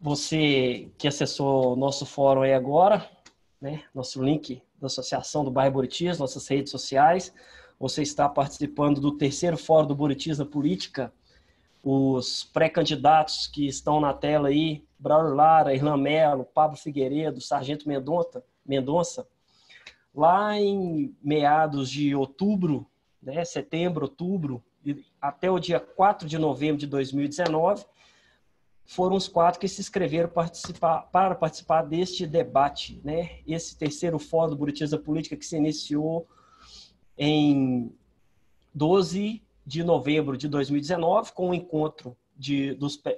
Você que acessou o nosso fórum aí agora, né? Nosso link da Associação do Bairro Buritis, nossas redes sociais. Você está participando do terceiro fórum do Buritis na Política. Os pré-candidatos que estão na tela aí, Braulio Lara, Irlan Mello, Pablo Figueiredo, Sargento Mendonça, lá em meados de outubro, né, setembro, outubro, até o dia 4 de novembro de 2019, foram os 4 que se inscreveram para participar deste debate, né? Esse terceiro fórum do Buritis da Política que se iniciou em 12 de novembro de 2019, com o encontro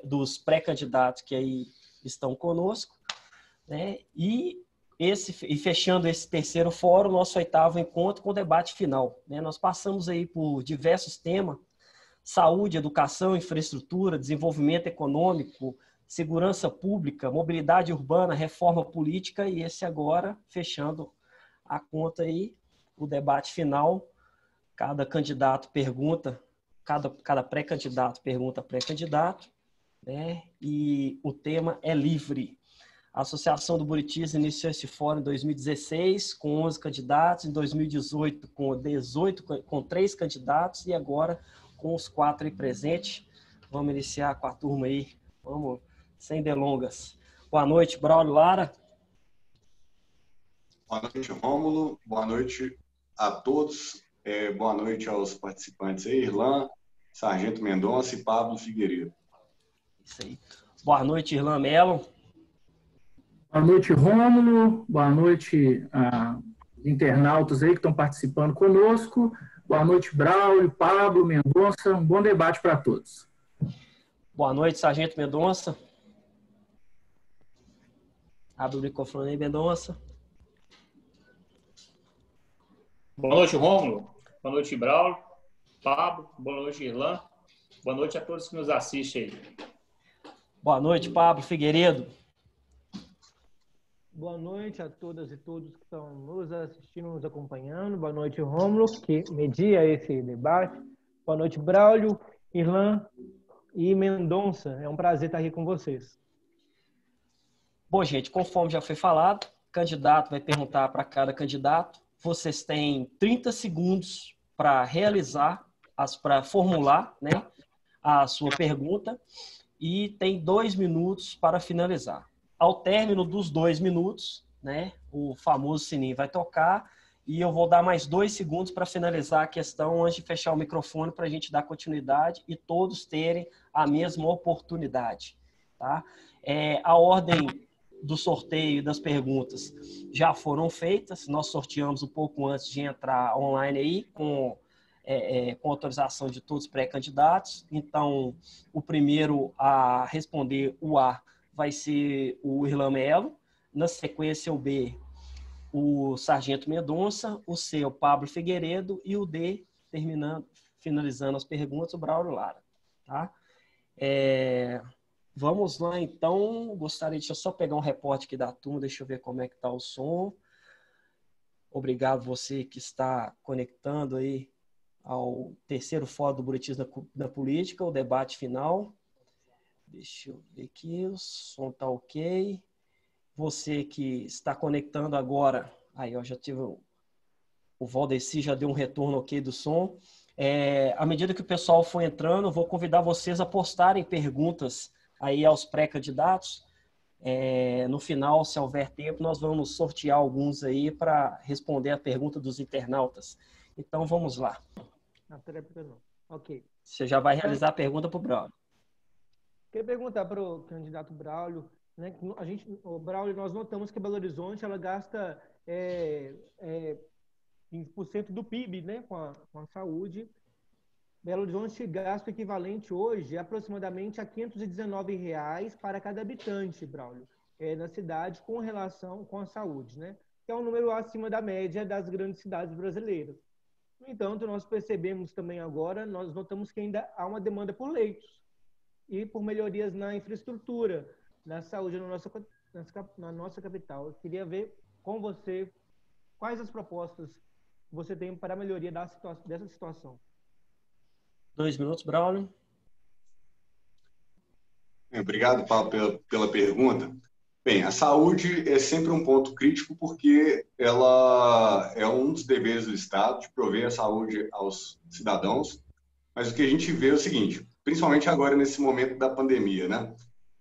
dos pré-candidatos que aí estão conosco, né? E fechando esse terceiro fórum, nosso 8º encontro com o debate final, né? Nós passamos aí por diversos temas: saúde, educação, infraestrutura, desenvolvimento econômico, segurança pública, mobilidade urbana, reforma política, e esse agora, fechando a conta aí, o debate final. Cada candidato pergunta, cada pré-candidato pergunta a pré-candidato, né? E o tema é livre. A Associação do Buritis iniciou esse fórum em 2016 com 11 candidatos, em 2018 com 3 candidatos e agora com os 4 aí presentes. Vamos iniciar com a turma aí, vamos, sem delongas. Boa noite, Braulio Lara. Boa noite, Rômulo. Boa noite a todos. Boa noite aos participantes aí, Irlan, Sargento Mendonça e Pablo Figueiredo. Isso aí. Boa noite, Irlan Mello. Boa noite, Rômulo. Boa noite, internautas aí que estão participando conosco. Boa noite, Braulio, Pablo, Mendonça. Um bom debate para todos. Boa noite, Sargento Mendonça. Abre o microfone aí, Mendonça. Boa noite, Rômulo. Boa noite, Braulio, Pablo. Boa noite, Irlan. Boa noite a todos que nos assistem aí. Boa noite, Pablo Figueiredo. Boa noite a todas e todos que estão nos assistindo, nos acompanhando. Boa noite, Rômulo, que media esse debate. Boa noite, Braulio, Irlan e Mendonça. É um prazer estar aqui com vocês. Bom, gente, conforme já foi falado, o candidato vai perguntar para cada candidato. Vocês têm 30 segundos para para formular, né, a sua pergunta, e tem 2 minutos para finalizar. Ao término dos 2 minutos, né, o famoso sininho vai tocar e eu vou dar mais 2 segundos para finalizar a questão antes de fechar o microfone para a gente dar continuidade e todos terem a mesma oportunidade. Tá? A ordem do sorteio e das perguntas já foram feitas, nós sorteamos um pouco antes de entrar online aí, com autorização de todos os pré-candidatos. Então, o primeiro a responder o A vai ser o Irlan Mello, na sequência o B, o Sargento Mendonça, o C, o Pablo Figueiredo e o D, finalizando as perguntas, o Braulio Lara. Tá? Vamos lá, então. Deixa eu só pegar um reporte aqui da turma, deixa eu ver como é que está o som. Obrigado você que está conectando aí ao terceiro fórum do Buritis da Política, o debate final. Deixa eu ver aqui, o som está ok. Você que está conectando agora, aí ó, já tive o Valdeci já deu um retorno ok do som. À medida que o pessoal for entrando, eu vou convidar vocês a postarem perguntas aí aos pré-candidatos. No final, se houver tempo, nós vamos sortear alguns aí para responder a pergunta dos internautas. Então, vamos lá. Não. Ok. Você já vai realizar a pergunta para o Braulio. Queria perguntar para o candidato Braulio, né? O Braulio, nós notamos que Belo Horizonte ela gasta 20% do PIB, né, com a saúde. Belo Horizonte gasta o equivalente hoje aproximadamente a R$ 519 para cada habitante, Braulio, na cidade com relação com a saúde, né? Que é um número acima da média das grandes cidades brasileiras. No entanto, nós percebemos também agora, nós notamos que ainda há uma demanda por leitos e por melhorias na infraestrutura, na saúde na nossa capital. Eu queria ver com você quais as propostas você tem para a melhoria dessa situação. 2 minutos, Braulio. Obrigado, Paulo, pela pergunta. Bem, a saúde é sempre um ponto crítico porque ela é um dos deveres do Estado de prover a saúde aos cidadãos, mas o que a gente vê é o seguinte, principalmente agora nesse momento da pandemia, né?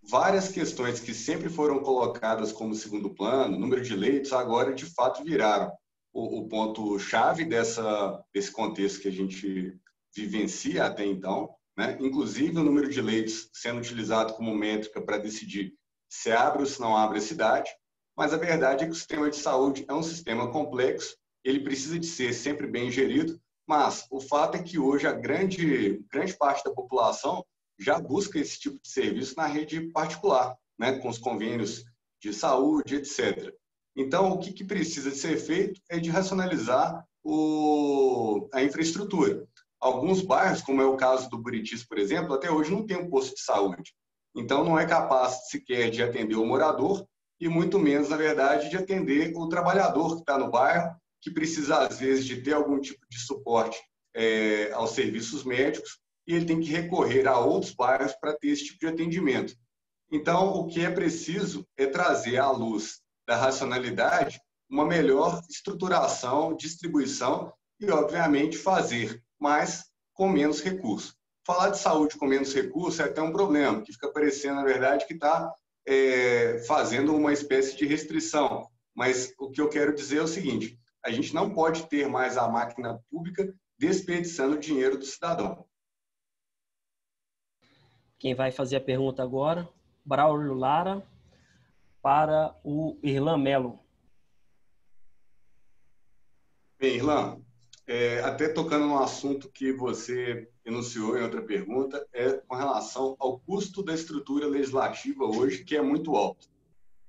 Várias questões que sempre foram colocadas como segundo plano, número de leitos, agora de fato viraram o ponto-chave desse contexto que a gente vivencia até então, né? Inclusive o número de leitos sendo utilizado como métrica para decidir se abre ou se não abre a cidade, mas a verdade é que o sistema de saúde é um sistema complexo, ele precisa de ser sempre bem gerido, mas o fato é que hoje a grande parte da população já busca esse tipo de serviço na rede particular, né, com os convênios de saúde, etc. Então, o que precisa de ser feito é de racionalizar a infraestrutura. Alguns bairros, como é o caso do Buritis, por exemplo, até hoje não tem um posto de saúde. Então, não é capaz sequer de atender o morador e muito menos, na verdade, de atender o trabalhador que está no bairro, que precisa, às vezes, de ter algum tipo de suporte aos serviços médicos e ele tem que recorrer a outros bairros para ter esse tipo de atendimento. Então, o que é preciso é trazer à luz da racionalidade uma melhor estruturação, distribuição e, obviamente, fazer mais com menos recursos. Falar de saúde com menos recursos é até um problema, que fica parecendo, na verdade, que está fazendo uma espécie de restrição. Mas o que eu quero dizer é o seguinte, a gente não pode ter mais a máquina pública desperdiçando o dinheiro do cidadão. Quem vai fazer a pergunta agora? Braulio Lara, para o Irlan Melo. Bem, Irlan, até tocando no assunto que você enunciou em outra pergunta, com relação ao custo da estrutura legislativa hoje, que é muito alto.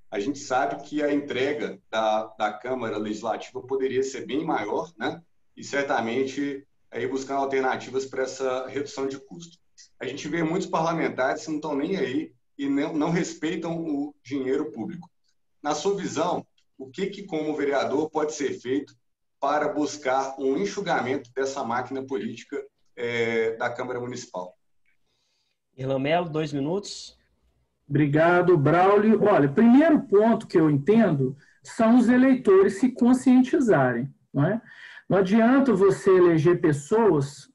A gente sabe que a entrega da Câmara Legislativa poderia ser bem maior, né? E certamente aí buscando alternativas para essa redução de custo. A gente vê muitos parlamentares que não estão nem aí e não respeitam o dinheiro público. Na sua visão, o que como vereador pode ser feito para buscar um enxugamento dessa máquina política da Câmara Municipal? Irlan Melo, 2 minutos. Obrigado, Braulio. Olha, primeiro ponto que eu entendo são os eleitores se conscientizarem. Não é? Não adianta você eleger pessoas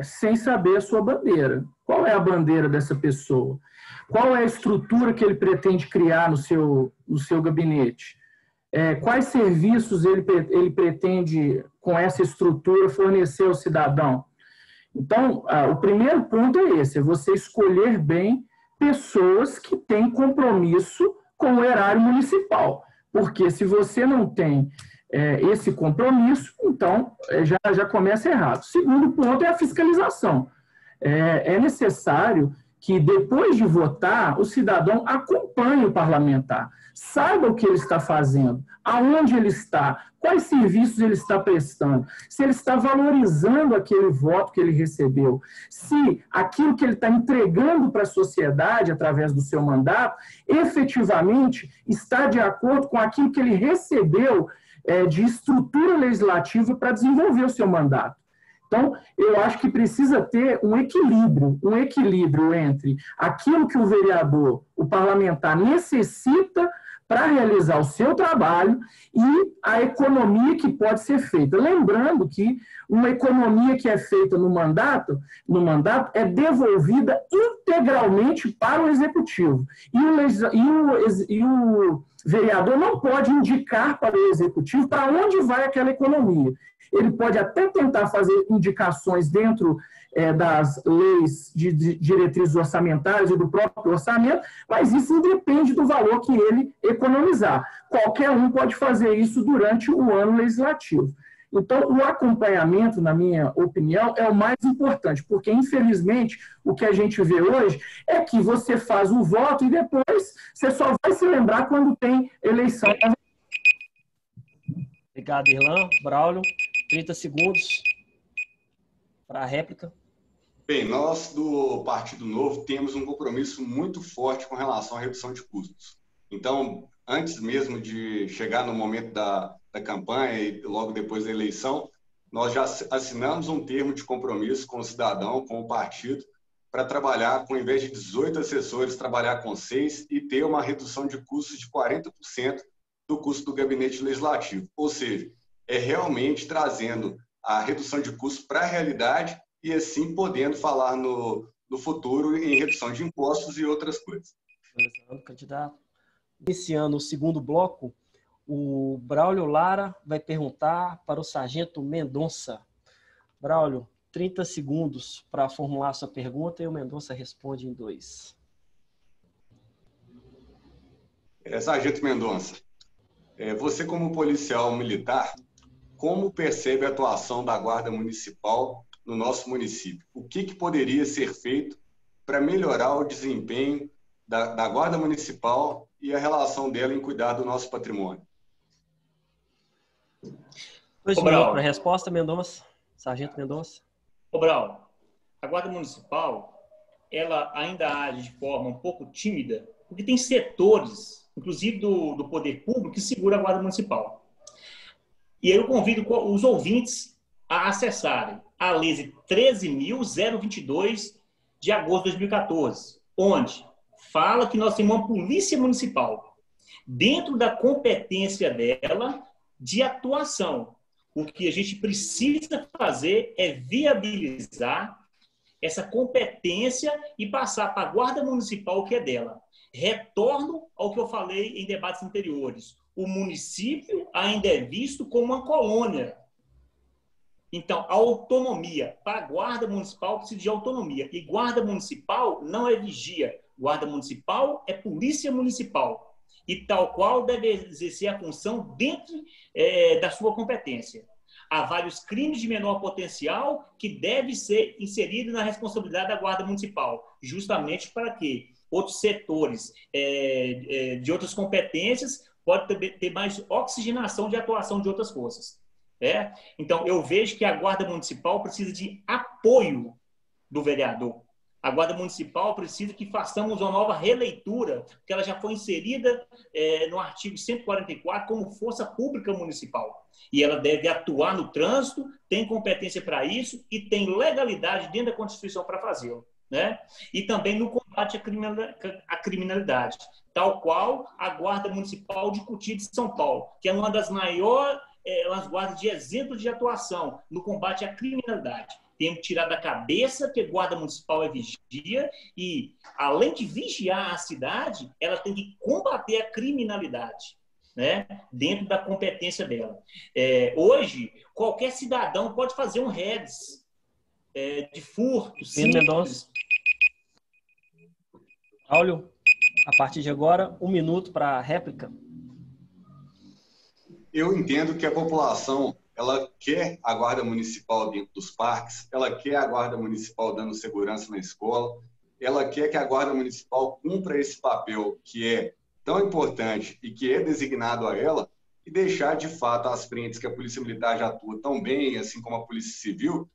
sem saber a sua bandeira. Qual é a bandeira dessa pessoa? Qual é a estrutura que ele pretende criar no seu gabinete? Quais serviços ele pretende, com essa estrutura, fornecer ao cidadão? Então, o primeiro ponto é esse, é você escolher bem pessoas que têm compromisso com o erário municipal. Porque se você não tem esse compromisso, então já começa errado. Segundo ponto é a fiscalização. É necessário que, depois de votar, o cidadão acompanhe o parlamentar, saiba o que ele está fazendo, aonde ele está, quais serviços ele está prestando, se ele está valorizando aquele voto que ele recebeu, se aquilo que ele está entregando para a sociedade através do seu mandato, efetivamente está de acordo com aquilo que ele recebeu de estrutura legislativa para desenvolver o seu mandato. Então, eu acho que precisa ter um equilíbrio entre aquilo que o vereador, o parlamentar, necessita para realizar o seu trabalho e a economia que pode ser feita. Lembrando que uma economia que é feita no mandato é devolvida integralmente para o executivo. E o vereador não pode indicar para o executivo para onde vai aquela economia. Ele pode até tentar fazer indicações dentro das leis de diretrizes orçamentárias e do próprio orçamento, mas isso independe do valor que ele economizar. Qualquer um pode fazer isso durante o ano legislativo. Então, o acompanhamento, na minha opinião, é o mais importante, porque, infelizmente, o que a gente vê hoje é que você faz o voto e depois você só vai se lembrar quando tem eleição. Obrigado, Irlan. Braulio, 30 segundos para a réplica. Bem, nós do Partido Novo temos um compromisso muito forte com relação à redução de custos. Então, antes mesmo de chegar no momento da campanha e logo depois da eleição, nós já assinamos um termo de compromisso com o cidadão, com o partido, para trabalhar, com, ao invés de 18 assessores, trabalhar com 6 e ter uma redução de custos de 40% do custo do gabinete legislativo. Ou seja, é realmente trazendo a redução de custos para a realidade e assim podendo falar no futuro em redução de impostos e outras coisas. Candidato. Iniciando o segundo bloco, o Braulio Lara vai perguntar para o Sargento Mendonça. Braulio, 30 segundos para formular sua pergunta e o Mendonça responde em 2. Sargento Mendonça, você como policial militar, como percebe a atuação da Guarda Municipal no nosso município? O que poderia ser feito para melhorar o desempenho da Guarda Municipal e a relação dela em cuidar do nosso patrimônio? 2 minutos para a resposta, Mendonça. Sargento Mendonça. Braulio, a Guarda Municipal, ela ainda age de forma um pouco tímida, porque tem setores, inclusive do poder público, que segura a Guarda Municipal. E aí eu convido os ouvintes a acessarem a Lei 13.022 de agosto de 2014, onde fala que nós temos uma polícia municipal dentro da competência dela de atuação. O que a gente precisa fazer é viabilizar essa competência e passar para a Guarda Municipal o que é dela. Retorno ao que eu falei em debates anteriores. O município ainda é visto como uma colônia. Então, a autonomia para a Guarda Municipal precisa de autonomia. E Guarda Municipal não é vigia. Guarda Municipal é Polícia Municipal. E tal qual deve exercer a função dentro da sua competência. Há vários crimes de menor potencial que devem ser inseridos na responsabilidade da Guarda Municipal, justamente para que outros setores de outras competências podem ter mais oxigenação de atuação de outras forças. Então, eu vejo que a Guarda Municipal precisa de apoio do vereador. A Guarda Municipal precisa que façamos uma nova releitura, porque ela já foi inserida no artigo 144 como força pública municipal. E ela deve atuar no trânsito, tem competência para isso e tem legalidade dentro da Constituição para fazê-lo. E também no combate à criminalidade, tal qual a Guarda Municipal de Cotia de São Paulo, que é uma das maiores guardas de exemplo de atuação no combate à criminalidade. Temos que tirar da cabeça que a Guarda Municipal é vigia e, além de vigiar a cidade, ela tem que combater a criminalidade, dentro da competência dela. Hoje, qualquer cidadão pode fazer um REDS de furto. Mendonça. Braulio, a partir de agora, 1 minuto para a réplica. Eu entendo que a população ela quer a Guarda Municipal dentro dos parques, ela quer a Guarda Municipal dando segurança na escola, ela quer que a Guarda Municipal cumpra esse papel que é tão importante e que é designado a ela, e deixar, de fato, as frentes que a Polícia Militar já atua tão bem, assim como a Polícia Civil,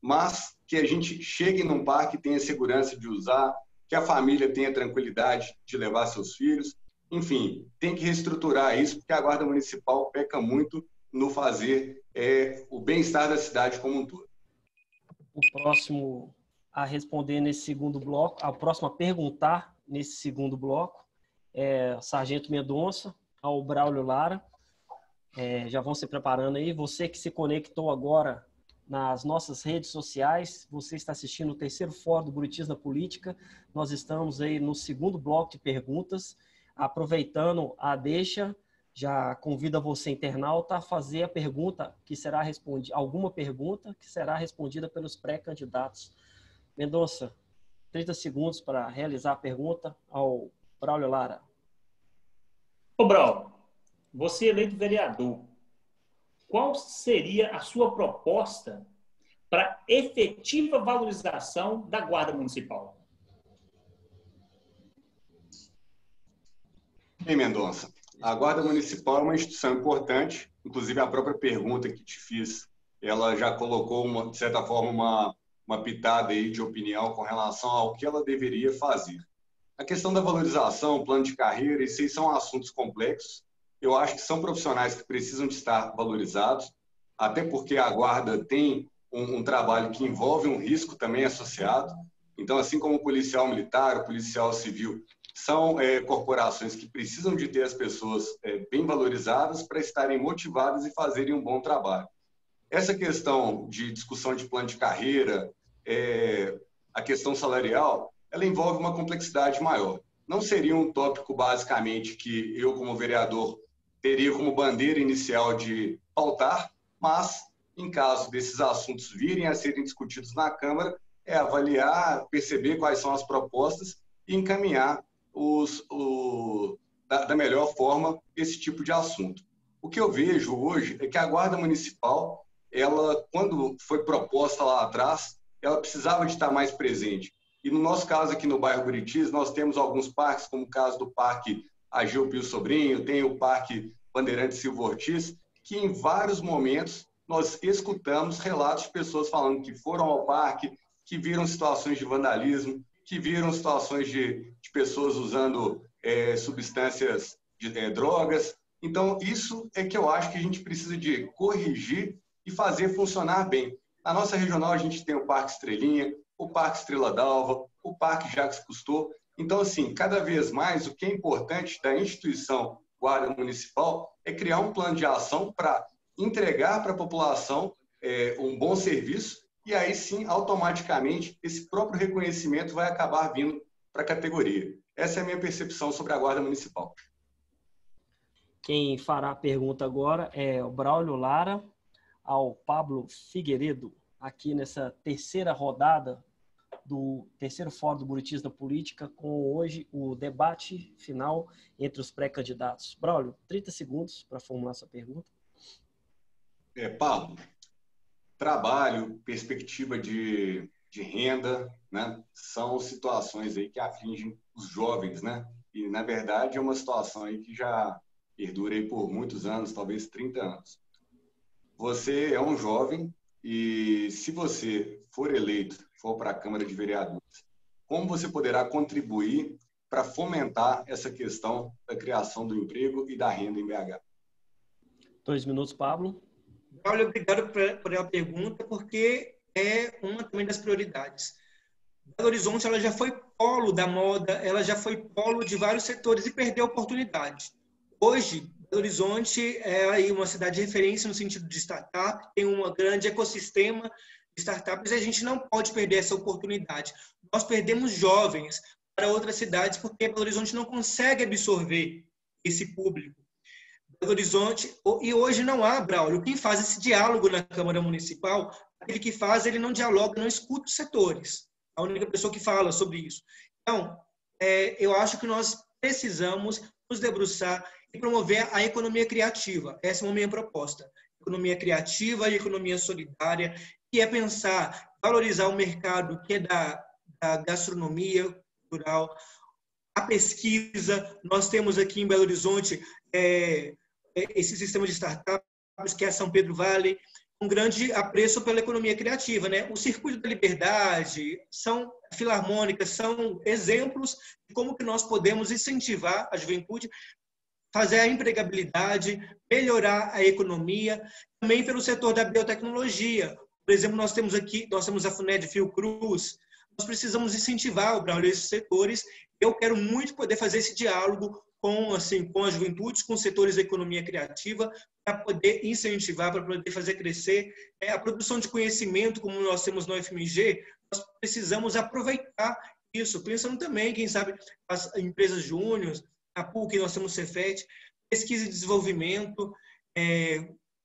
mas que a gente chegue num parque e tenha segurança de usar, que a família tenha tranquilidade de levar seus filhos. Enfim, tem que reestruturar isso, porque a Guarda Municipal peca muito no fazer o bem-estar da cidade como um todo. O próximo a responder nesse segundo bloco, a próxima a perguntar nesse segundo bloco é o Sargento Mendonça, ao Braulio Lara. Já vão se preparando aí. Você que se conectou agora nas nossas redes sociais, você está assistindo o terceiro Fórum do Buritis na Política. Nós estamos aí no segundo bloco de perguntas. Aproveitando a deixa, já convido você, internauta, a fazer a pergunta que será respondida, alguma pergunta que será respondida pelos pré-candidatos. Mendonça, 30 segundos para realizar a pergunta ao Braulio Lara. Braulio, você eleito vereador, qual seria a sua proposta para efetiva valorização da Guarda Municipal? Bem, Mendonça, a Guarda Municipal é uma instituição importante, inclusive a própria pergunta que te fiz, ela já colocou, de certa forma, uma pitada aí de opinião com relação ao que ela deveria fazer. A questão da valorização, plano de carreira, isso aí são assuntos complexos. Eu acho que são profissionais que precisam de estar valorizados, até porque a Guarda tem um trabalho que envolve um risco também associado. Então, assim como o policial militar, o policial civil, são corporações que precisam de ter as pessoas bem valorizadas para estarem motivadas e fazerem um bom trabalho. Essa questão de discussão de plano de carreira, a questão salarial, ela envolve uma complexidade maior. Não seria um tópico, basicamente, que eu, como vereador, teria como bandeira inicial de pautar, mas, em caso desses assuntos virem a serem discutidos na Câmara, avaliar, perceber quais são as propostas e encaminhar da melhor forma esse tipo de assunto. O que eu vejo hoje é que a Guarda Municipal, ela, quando foi proposta lá atrás, ela precisava de estar mais presente. E no nosso caso aqui no bairro Buritis, nós temos alguns parques, como o caso do Parque Agil Pio Sobrinho, tem o Parque Bandeirantes Silva Ortiz, que em vários momentos nós escutamos relatos de pessoas falando que foram ao parque, que viram situações de vandalismo, que viram situações de pessoas usando substâncias, drogas. Então, isso é que eu acho que a gente precisa de corrigir e fazer funcionar bem. Na nossa regional, a gente tem o Parque Estrelinha, o Parque Estrela d'Alva, o Parque Jacques Cousteau. Então, assim, cada vez mais, o que é importante da instituição Guarda Municipal é criar um plano de ação para entregar para a população um bom serviço e aí sim, automaticamente, esse próprio reconhecimento vai acabar vindo para a categoria. Essa é a minha percepção sobre a Guarda Municipal. Quem fará a pergunta agora é o Braulio Lara ao Pablo Figueiredo, aqui nessa terceira rodada do terceiro Fórum do Buritis da Política, com hoje o debate final entre os pré-candidatos. Braulio, 30 segundos para formular sua pergunta. Paulo, trabalho, perspectiva de renda, né, são situações aí que afligem os jovens, né? E, na verdade, é uma situação aí que já perdura aí por muitos anos, talvez 30 anos. Você é um jovem e, se você for eleito, for para a Câmara de Vereadores, como você poderá contribuir para fomentar essa questão da criação do emprego e da renda em BH? 2 minutos, Pablo. Olha, obrigado por a pergunta, porque é uma também das prioridades. Belo Horizonte, ela já foi polo da moda, ela já foi polo de vários setores e perdeu a oportunidade. Hoje, Belo Horizonte é aí uma cidade de referência no sentido de startup, tem um grande ecossistema de startups e a gente não pode perder essa oportunidade. Nós perdemos jovens para outras cidades porque Belo Horizonte não consegue absorver esse público. Belo Horizonte, e hoje não há, Braulio, quem faz esse diálogo na Câmara Municipal, aquele que faz, ele não dialoga, não escuta os setores. A única pessoa que fala sobre isso. Então, eu acho que nós precisamos nos debruçar e promover a economia criativa. Essa é a minha proposta. Economia criativa e economia solidária, que é pensar, valorizar o mercado que é da gastronomia cultural, a pesquisa. Nós temos aqui em Belo Horizonte esse sistema de startups, que é São Pedro Vale, um grande apreço pela economia criativa, né? O Circuito da Liberdade, são filarmônicas, são exemplos de como que nós podemos incentivar a juventude, fazer a empregabilidade, melhorar a economia, também pelo setor da biotecnologia. Por exemplo, nós temos a FUNED Fiocruz, nós precisamos incentivar o Braulio esses setores. Eu quero muito poder fazer esse diálogo com as juventudes, com os setores da economia criativa, para poder incentivar, para poder fazer crescer a produção de conhecimento, como nós temos no UFMG. Nós precisamos aproveitar isso, pensando também, quem sabe, as empresas júniores, a PUC, nós temos o Cefet, pesquisa e desenvolvimento,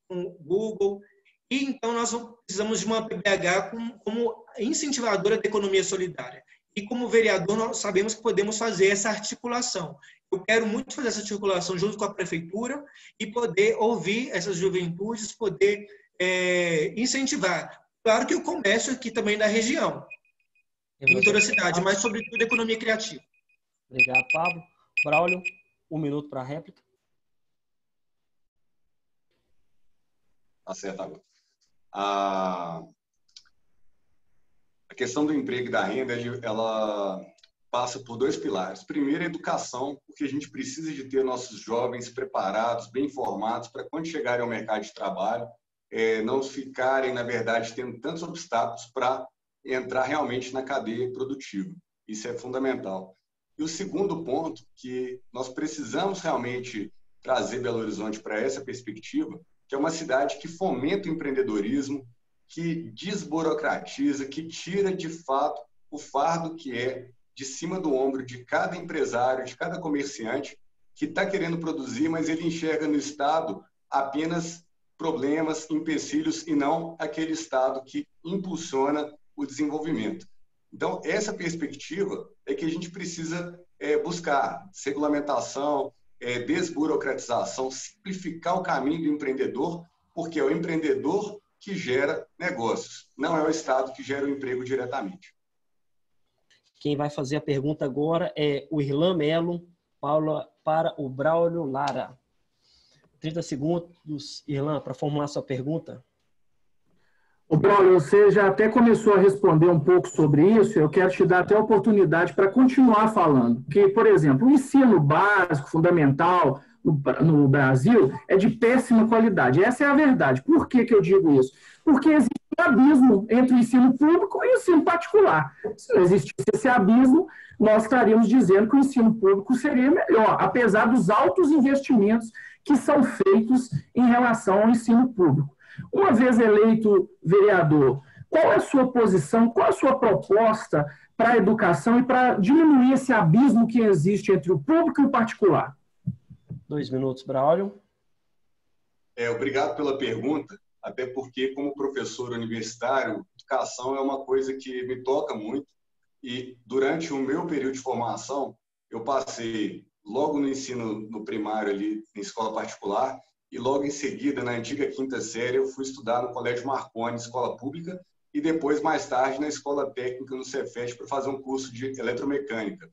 com o Google. E, então, nós precisamos de uma PBH como incentivadora da economia solidária. E, como vereador, nós sabemos que podemos fazer essa articulação. Eu quero muito fazer essa articulação junto com a prefeitura e poder ouvir essas juventudes, poder incentivar. Claro que o comércio aqui também da região, em toda a cidade, mas, sobretudo, a economia criativa. Obrigado, Pablo. Braulio, 1 minuto para a réplica. Tá certo agora. A questão do emprego e da renda, ela passa por 2 pilares. Primeiro, a educação, porque a gente precisa de ter nossos jovens preparados, bem formados, para quando chegarem ao mercado de trabalho, não ficarem, na verdade, tendo tantos obstáculos para entrar realmente na cadeia produtiva. Isso é fundamental. E o segundo ponto, que nós precisamos realmente trazer Belo Horizonte para essa perspectiva, que é uma cidade que fomenta o empreendedorismo, que desburocratiza, que tira de fato o fardo que é de cima do ombro de cada empresário, de cada comerciante que está querendo produzir, mas ele enxerga no Estado apenas problemas, empecilhos e não aquele Estado que impulsiona o desenvolvimento. Então, essa perspectiva é que a gente precisa buscar regulamentação, desburocratização, simplificar o caminho do empreendedor, porque é o empreendedor que gera negócios, não é o Estado que gera o emprego diretamente. Quem vai fazer a pergunta agora é o Irlan Melo, para o Braulio Lara. 30 segundos, Irlan, para formular sua pergunta. Ô, Braulio, você já até começou a responder um pouco sobre isso, eu quero te dar até a oportunidade para continuar falando. Porque, por exemplo, o ensino básico, fundamental, no Brasil, é de péssima qualidade. Essa é a verdade. Por que eu digo isso? Porque existe um abismo entre o ensino público e o ensino particular. Se não existisse esse abismo, nós estaríamos dizendo que o ensino público seria melhor, apesar dos altos investimentos que são feitos em relação ao ensino público. Uma vez eleito vereador, qual é a sua posição, qual é a sua proposta para a educação e para diminuir esse abismo que existe entre o público e o particular? 2 minutos, Braulio. Obrigado pela pergunta, até porque, como professor universitário, educação é uma coisa que me toca muito e, durante o meu período de formação, eu passei logo no ensino no primário, ali, em escola particular, e logo em seguida, na antiga quinta série, eu fui estudar no Colégio Marconi, escola pública, e depois, mais tarde, na escola técnica, no Cefet, para fazer um curso de eletromecânica.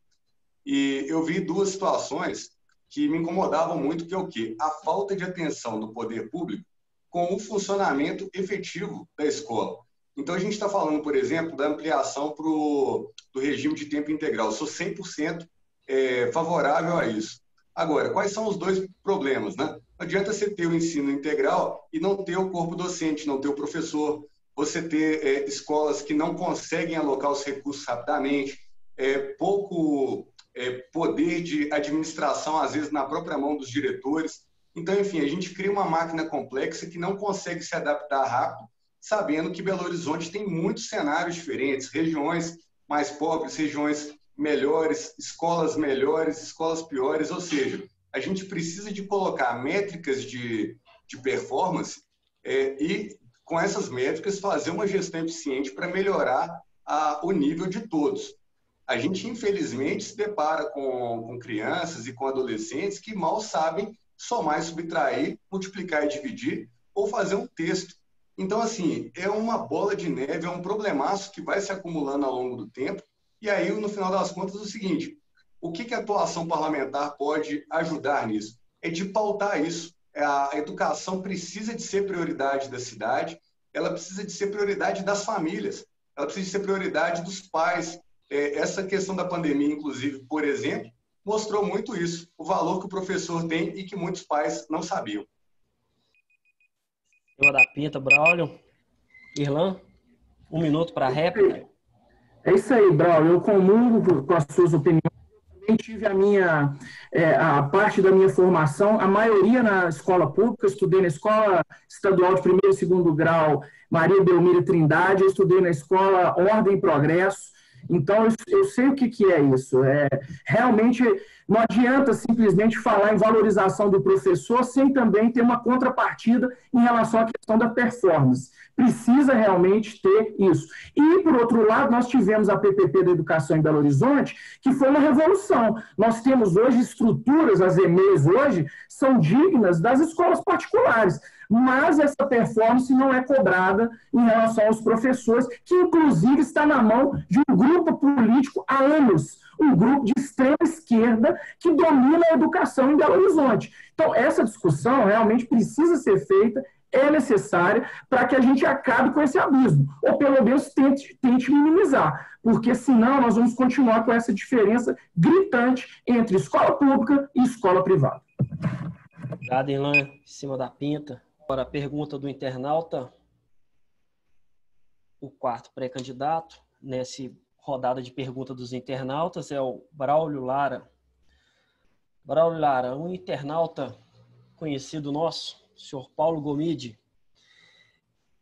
E eu vi 2 situações que me incomodavam muito, que é o quê? A falta de atenção do poder público com o funcionamento efetivo da escola. Então, a gente está falando, por exemplo, da ampliação do regime de tempo integral. Eu sou 100% favorável a isso. Agora, quais são os 2 problemas, né? Não adianta você ter o ensino integral e não ter o corpo docente, não ter o professor, você ter escolas que não conseguem alocar os recursos rapidamente, pouco poder de administração, às vezes, na própria mão dos diretores. Então, enfim, a gente cria uma máquina complexa que não consegue se adaptar rápido, sabendo que Belo Horizonte tem muitos cenários diferentes, regiões mais pobres, regiões melhores, escolas piores, ou seja, a gente precisa de colocar métricas de performance e, com essas métricas, fazer uma gestão eficiente para melhorar o nível de todos. A gente, infelizmente, se depara com crianças e com adolescentes que mal sabem somar e subtrair, multiplicar e dividir, ou fazer um texto. Então, assim, é uma bola de neve, é um problemaço que vai se acumulando ao longo do tempo. E aí, no final das contas, é o seguinte: o que a atuação parlamentar pode ajudar nisso? É de pautar isso. A educação precisa de ser prioridade da cidade, ela precisa de ser prioridade das famílias, ela precisa de ser prioridade dos pais. Essa questão da pandemia, inclusive, por exemplo, mostrou muito isso, o valor que o professor tem e que muitos pais não sabiam. Senhor da Pinta, Braulio. Irlan, 1 minuto para a réplica. É isso aí, Braulio. Eu comungo com as suas opiniões. Eu também tive a parte da minha formação, a maioria na escola pública. Eu estudei na Escola Estadual de 1º e 2º grau Maria Belmira Trindade, eu estudei na Escola Ordem e Progresso. Então, eu sei o que é isso. Realmente, não adianta simplesmente falar em valorização do professor sem também ter uma contrapartida em relação à questão da performance. Precisa realmente ter isso. E, por outro lado, nós tivemos a PPP da Educação em Belo Horizonte, que foi uma revolução. Nós temos hoje estruturas, as EMEIs hoje, são dignas das escolas particulares. Mas essa performance não é cobrada em relação aos professores, que inclusive está na mão de um grupo político há anos, um grupo de extrema esquerda que domina a educação em Belo Horizonte. Então, essa discussão realmente precisa ser feita, é necessária para que a gente acabe com esse abismo, ou pelo menos tente minimizar, porque senão nós vamos continuar com essa diferença gritante entre escola pública e escola privada. Obrigado, Irlan, em cima da pinta. Agora a pergunta do internauta. o quarto pré-candidato nessa rodada de pergunta dos internautas é o Braulio Lara. Braulio Lara, um internauta conhecido nosso, o senhor Paulo Gomide,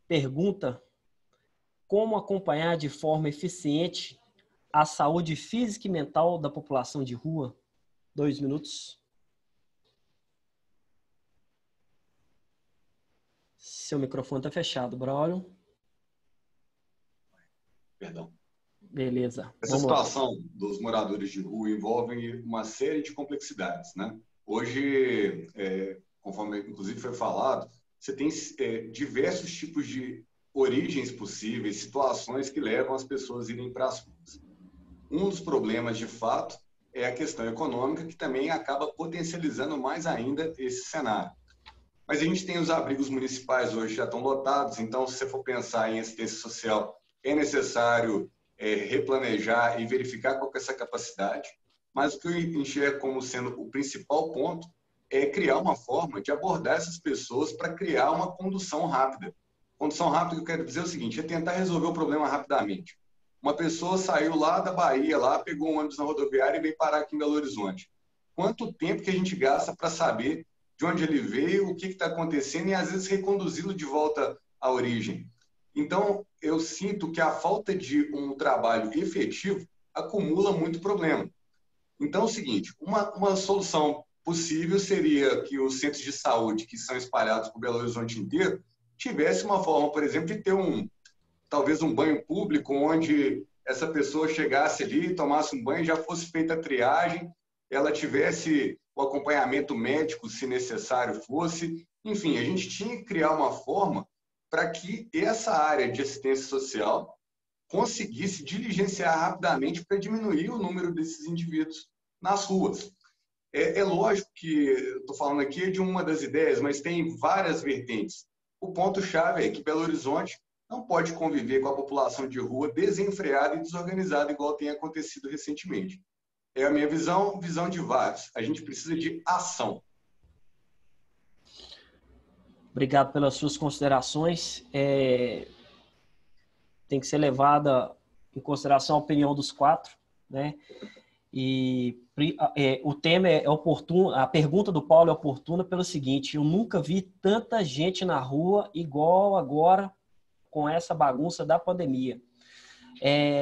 pergunta como acompanhar de forma eficiente a saúde física e mental da população de rua. 2 minutos. Seu microfone está fechado, Braulio. Perdão. Beleza. Essa situação dos moradores de rua envolve uma série de complexidades, né? Hoje, conforme inclusive foi falado, você tem diversos tipos de origens possíveis, situações que levam as pessoas a irem para as ruas. Um dos problemas, de fato, é a questão econômica, que também acaba potencializando mais ainda esse cenário. Mas a gente tem os abrigos municipais hoje já estão lotados, então, se você for pensar em assistência social, é necessário replanejar e verificar qual que é essa capacidade. Mas o que eu enxergo como sendo o principal ponto é criar uma forma de abordar essas pessoas para criar uma condução rápida. Condução rápida, que eu quero dizer o seguinte, é tentar resolver o problema rapidamente. Uma pessoa saiu lá da Bahia, pegou um ônibus na rodoviária e veio parar aqui em Belo Horizonte. Quanto tempo que a gente gasta para saber de onde ele veio, o que está acontecendo e, às vezes, reconduzi-lo de volta à origem? Então, eu sinto que a falta de um trabalho efetivo acumula muito problema. Então, é o seguinte, uma solução possível seria que os centros de saúde, que são espalhados por Belo Horizonte inteiro, tivesse uma forma, por exemplo, de ter talvez um banho público, onde essa pessoa chegasse ali, tomasse um banho, já fosse feita a triagem, ela tivesse o acompanhamento médico, se necessário fosse. Enfim, a gente tinha que criar uma forma para que essa área de assistência social conseguisse diligenciar rapidamente para diminuir o número desses indivíduos nas ruas. É lógico que estou falando aqui de uma das ideias, mas tem várias vertentes. O ponto-chave é que Belo Horizonte não pode conviver com a população de rua desenfreada e desorganizada, igual tem acontecido recentemente. É a minha visão de vários. A gente precisa de ação. Obrigado pelas suas considerações. Tem que ser levada em consideração a opinião dos 4, né? E o tema é oportuno, a pergunta do Paulo é oportuna pelo seguinte: eu nunca vi tanta gente na rua igual agora com essa bagunça da pandemia.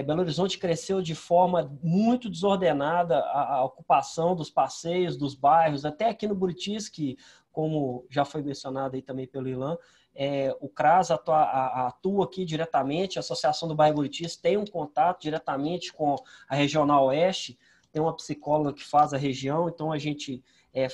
Belo Horizonte cresceu de forma muito desordenada, a ocupação dos passeios, dos bairros, até aqui no Buritis, que, como já foi mencionado aí também pelo Ilan, o CRAS atua aqui diretamente, a Associação do Bairro Buritis tem um contato diretamente com a Regional Oeste, tem uma psicóloga que faz a região, então a gente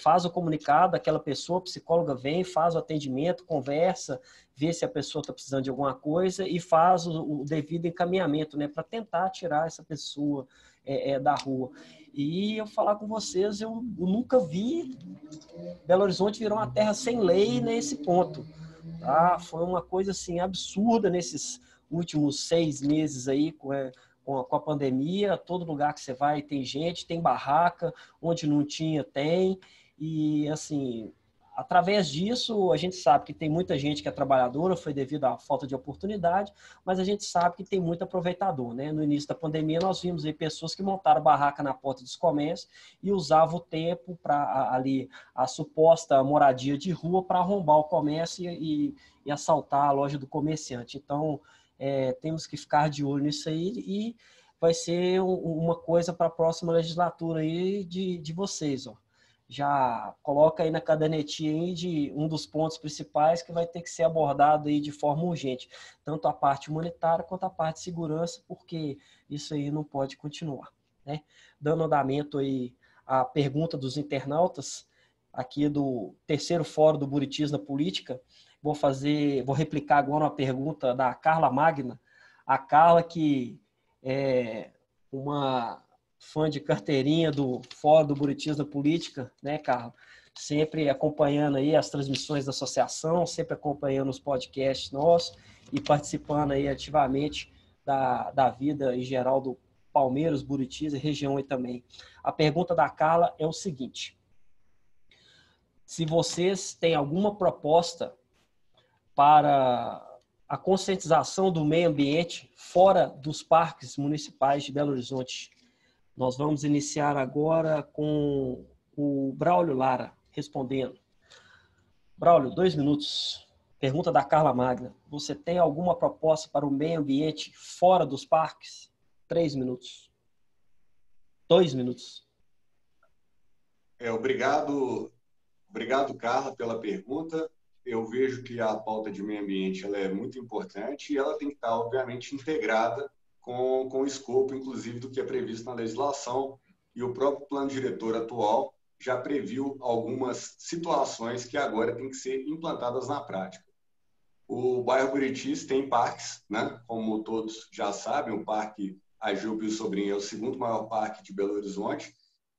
faz o comunicado, aquela pessoa, a psicóloga vem, faz o atendimento, conversa, vê se a pessoa está precisando de alguma coisa e faz o devido encaminhamento, né, para tentar tirar essa pessoa da rua. E eu falar com vocês, eu nunca vi Belo Horizonte virar uma terra sem lei nesse ponto. Tá? Foi uma coisa assim absurda nesses últimos 6 meses aí com a pandemia. Todo lugar que você vai tem gente, tem barraca, onde não tinha tem. E assim, através disso a gente sabe que tem muita gente que é trabalhadora, foi devido à falta de oportunidade, mas a gente sabe que tem muito aproveitador, né? No início da pandemia nós vimos aí pessoas que montaram barraca na porta dos comércios e usavam o tempo para ali a suposta moradia de rua para arrombar o comércio e assaltar a loja do comerciante. Então, temos que ficar de olho nisso aí e vai ser uma coisa para a próxima legislatura aí de vocês, ó. Já coloca aí na cadernetinha aí de um dos pontos principais que vai ter que ser abordado aí de forma urgente, tanto a parte humanitária quanto a parte de segurança, porque isso aí não pode continuar, né? Dando andamento aí à pergunta dos internautas, aqui do terceiro fórum do Buritis na Política, vou replicar agora uma pergunta da Carla Magna, a Carla que é uma fã de carteirinha do Fórum do Buritis na Política, né, Carla? Sempre acompanhando aí as transmissões da associação, sempre acompanhando os podcasts nossos e participando aí ativamente da vida em geral do Palmeiras, Buritis e região aí também. A pergunta da Carla é o seguinte: se vocês têm alguma proposta para a conscientização do meio ambiente fora dos parques municipais de Belo Horizonte. Nós vamos iniciar agora com o Braulio Lara respondendo. Braulio, 2 minutos. Pergunta da Carla Magna. Você tem alguma proposta para o meio ambiente fora dos parques? 3 minutos. 2 minutos. Obrigado, Carla, pela pergunta. Eu vejo que a pauta de meio ambiente ela é muito importante e ela tem que estar, obviamente, integrada com o escopo, inclusive, do que é previsto na legislação, e o próprio plano diretor atual já previu algumas situações que agora têm que ser implantadas na prática. O bairro Buritis tem parques, né? Como todos já sabem, o Parque Agil Pio Sobrinho é o segundo maior parque de Belo Horizonte,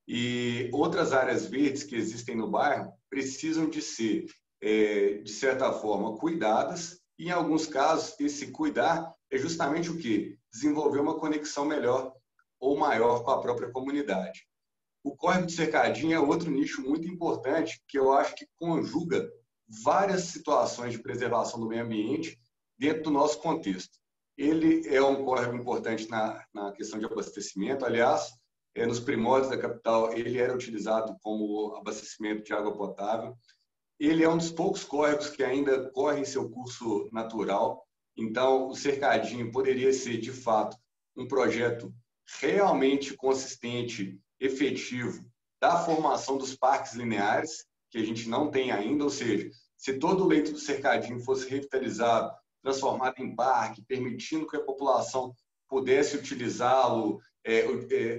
e outras áreas verdes que existem no bairro precisam de ser, de certa forma, cuidadas, e em alguns casos, esse cuidar é justamente o quê? Desenvolver uma conexão melhor ou maior com a própria comunidade. O Córrego do Cercadinho é outro nicho muito importante que eu acho que conjuga várias situações de preservação do meio ambiente dentro do nosso contexto. Ele é um córrego importante na questão de abastecimento. Aliás, nos primórdios da capital, ele era utilizado como abastecimento de água potável. Ele é um dos poucos córregos que ainda correm seu curso natural. Então, o Cercadinho poderia ser, de fato, um projeto realmente consistente, efetivo, da formação dos parques lineares, que a gente não tem ainda, ou seja, se todo o leito do Cercadinho fosse revitalizado, transformado em parque, permitindo que a população pudesse utilizá-lo,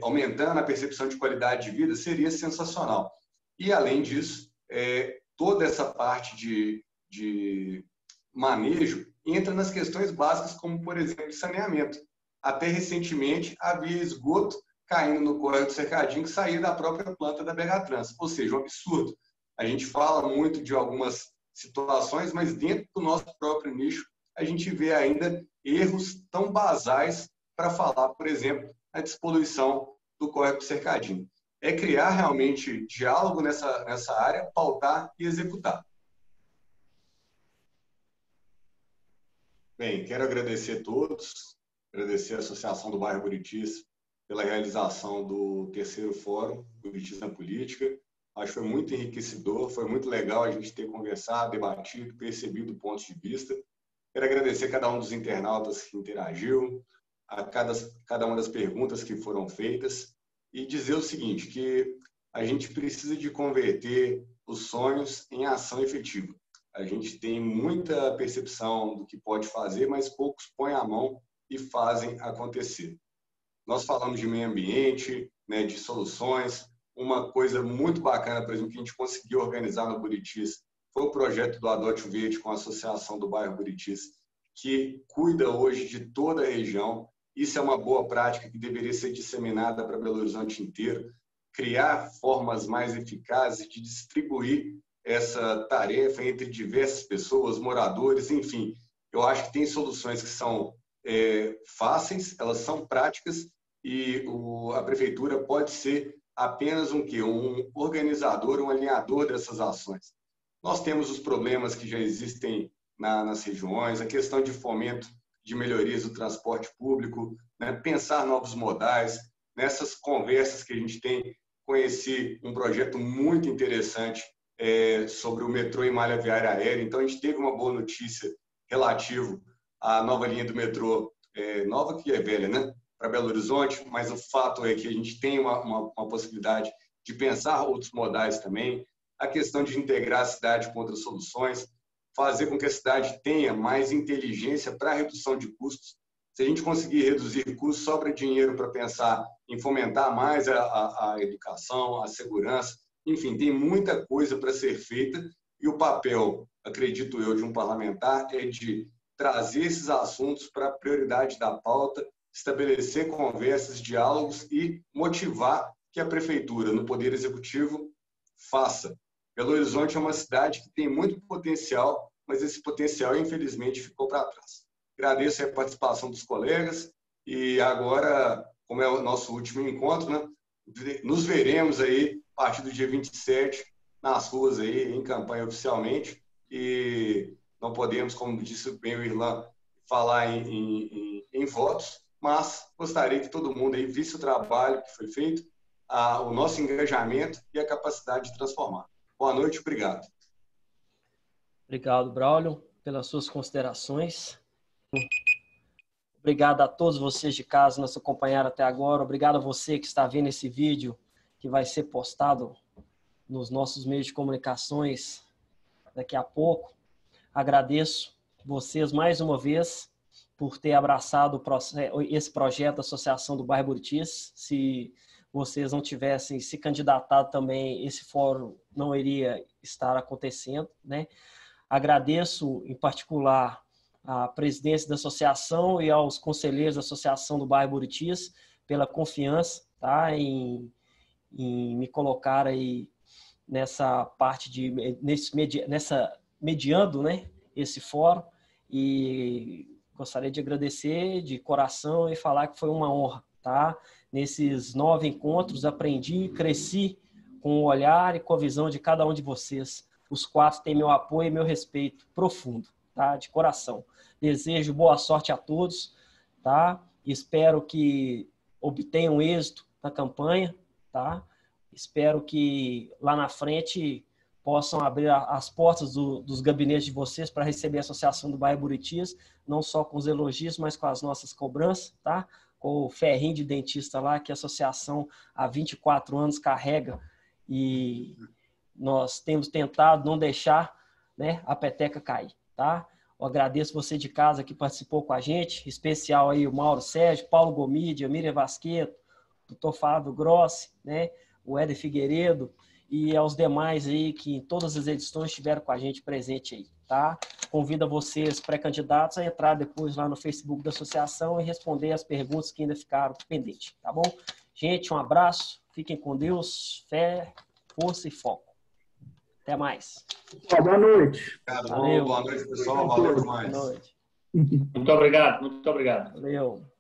aumentando a percepção de qualidade de vida, seria sensacional. E, além disso, toda essa parte de manejo entra nas questões básicas, como, por exemplo, saneamento. Até recentemente, havia esgoto caindo no córrego do Cercadinho que saía da própria planta da BH Trans, ou seja, um absurdo. A gente fala muito de algumas situações, mas dentro do nosso próprio nicho, a gente vê ainda erros tão basais para falar, por exemplo, a despoluição do córrego do Cercadinho. É criar realmente diálogo nessa área, pautar e executar. Bem, quero agradecer a todos, agradecer a Associação do Bairro Buritis pela realização do 3º Fórum Buritis na Política. Acho que foi muito enriquecedor, foi muito legal a gente ter conversado, debatido, percebido pontos de vista. Quero agradecer a cada um dos internautas que interagiu, a cada uma das perguntas que foram feitas, e dizer o seguinte, que a gente precisa de converter os sonhos em ação efetiva. A gente tem muita percepção do que pode fazer, mas poucos põem a mão e fazem acontecer. Nós falamos de meio ambiente, né, de soluções. Uma coisa muito bacana, por exemplo, que a gente conseguiu organizar no Buritis foi o projeto do Adote o Verde com a Associação do Bairro Buritis, que cuida hoje de toda a região. Isso é uma boa prática que deveria ser disseminada para Belo Horizonte inteiro. Criar formas mais eficazes de distribuir essa tarefa entre diversas pessoas, moradores, enfim. Eu acho que tem soluções que são fáceis, elas são práticas, e a prefeitura pode ser apenas um organizador, um alinhador dessas ações. Nós temos os problemas que já existem nas regiões, a questão de fomento de melhorias do transporte público, né? Pensar novos modais. Nessas conversas que a gente tem, conheci um projeto muito interessante sobre o metrô em malha viária aérea. Então, a gente teve uma boa notícia relativo à nova linha do metrô, nova que é velha, né? Para Belo Horizonte, mas o fato é que a gente tem uma possibilidade de pensar outros modais também, a questão de integrar a cidade com outras soluções, fazer com que a cidade tenha mais inteligência para a redução de custos. Se a gente conseguir reduzir custos, sobra dinheiro para pensar em fomentar mais a educação, a segurança, enfim, tem muita coisa para ser feita, e o papel, acredito eu, de um parlamentar é de trazer esses assuntos para a prioridade da pauta, estabelecer conversas, diálogos e motivar que a prefeitura, no Poder Executivo, faça. Belo Horizonte é uma cidade que tem muito potencial, mas esse potencial, infelizmente, ficou para trás. Agradeço a participação dos colegas e agora, como é o nosso último encontro, né, nos veremos aí a partir do dia 27 nas ruas aí, em campanha oficialmente, e não podemos, como disse bem o Irlan, falar em votos, mas gostaria que todo mundo aí visse o trabalho que foi feito, o nosso engajamento e a capacidade de transformar. Boa noite, obrigado. Obrigado, Braulio, pelas suas considerações. Obrigado a todos vocês de casa que nos acompanharam até agora. Obrigado a você que está vendo esse vídeo, que vai ser postado nos nossos meios de comunicações daqui a pouco. Agradeço vocês mais uma vez por ter abraçado esse projeto da Associação do Bairro Buritis. Se vocês não tivessem se candidatado também, esse fórum não iria estar acontecendo, né? Agradeço, em particular, à presidência da associação e aos conselheiros da Associação do Bairro Buritis pela confiança, tá, em me colocar aí nessa parte mediando, né, esse fórum, e gostaria de agradecer de coração e falar que foi uma honra, tá? Nesses 9 encontros aprendi, cresci com o olhar e com a visão de cada um de vocês. Os 4 têm meu apoio e meu respeito profundo, tá? De coração. Desejo boa sorte a todos, tá? Espero que obtenham êxito na campanha, tá? Espero que lá na frente possam abrir as portas dos gabinetes de vocês para receber a Associação do Bairro Buritis, não só com os elogios, mas com as nossas cobranças, tá? Com o ferrinho de dentista lá, que a associação há 24 anos carrega, e nós temos tentado não deixar, né, a peteca cair, tá? Eu agradeço você de casa que participou com a gente, em especial aí o Mauro Sérgio, Paulo Gomídia, Miriam Vasqueto, Dr. Fábio Grossi, né, o Éder Figueiredo, e aos demais aí que em todas as edições estiveram com a gente presente aí, tá? Convido a vocês, pré-candidatos, a entrar depois lá no Facebook da associação e responder as perguntas que ainda ficaram pendentes, tá bom? Gente, um abraço, fiquem com Deus, fé, força e foco. Até mais. Boa noite. Obrigado, boa noite, pessoal. Valeu demais. Boa noite. Muito obrigado, muito obrigado. Valeu.